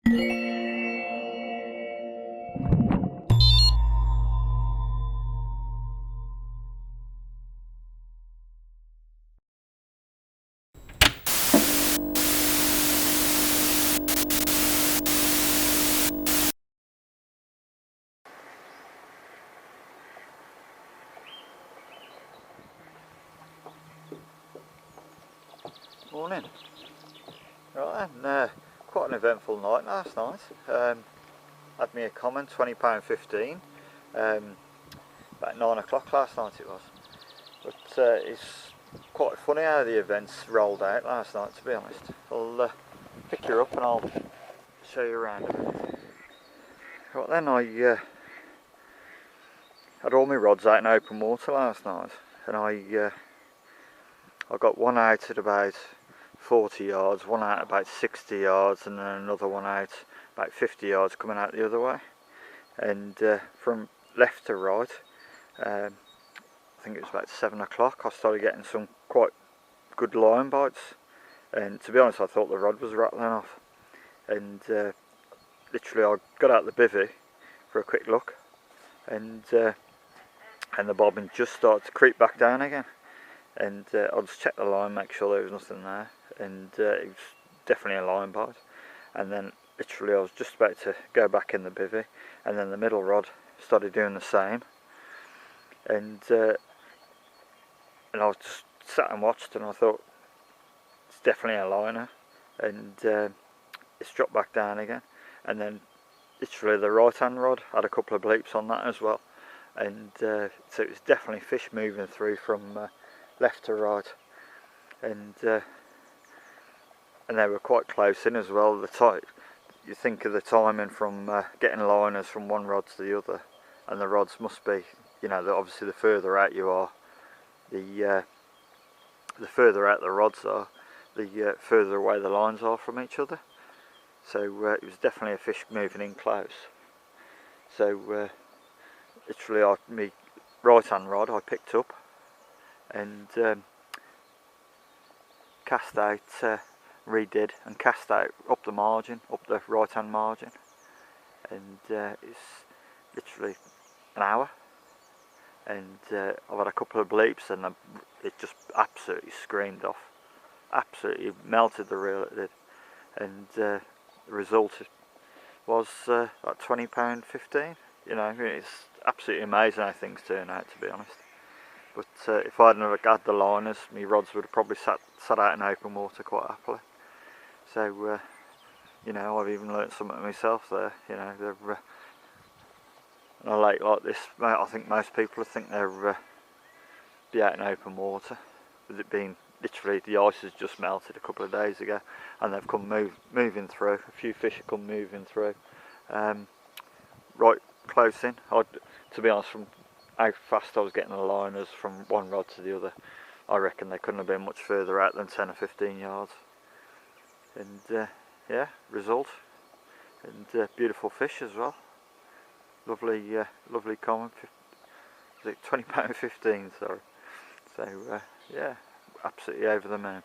Morning. Right then, quite an eventful night last night. Had me a common, £20.15, about 9 o'clock last night it was. But it's quite funny how the events rolled out last night, to be honest. I'll pick you up and I'll show you around a bit. Right then, I had all my rods out in open water last night, and I got one out at about 40 yards, one out about 60 yards, and then another one out about 50 yards coming out the other way. And from left to right, I think it was about 7 o'clock, I started getting some quite good line bites, and to be honest I thought the rod was rattling off. And literally I got out the bivvy for a quick look, and the bobbin just started to creep back down again. And I'll just check the line, make sure there was nothing there, and it was definitely a line bite. And then literally I was just about to go back in the bivvy, and then the middle rod started doing the same, and I was just sat and watched, and I thought it's definitely a liner, and it's dropped back down again. And then literally the right hand rod had a couple of bleeps on that as well, and so it was definitely fish moving through from left to right, and they were quite close in as well. You think of the timing from getting liners from one rod to the other, and the rods must be, you know, obviously the further out you are, the further out the rods are, the further away the lines are from each other. So it was definitely a fish moving in close. So literally my right hand rod I picked up and cast out, redid and cast out up the margin, up the right hand margin, and it's literally an hour, and I've had a couple of bleeps, and it just absolutely screamed off, absolutely melted the reel, it did. And the result was like £20.15. You know, it's absolutely amazing how things turn out, to be honest. But if I hadn't have had the liners, my rods would have probably sat out in open water quite happily. So, you know, I've even learnt something myself there. You know, they're on a lake like this, I think most people think they're be out in open water, with it being literally the ice has just melted a couple of days ago, and they've come moving through. A few fish have come moving through, right close in. To be honest, from how fast I was getting the liners from one rod to the other, I reckon they couldn't have been much further out than 10 or 15 yards. And yeah, result, and beautiful fish as well. Lovely, lovely common. Was it £20.15? Sorry. So yeah, absolutely over the moon.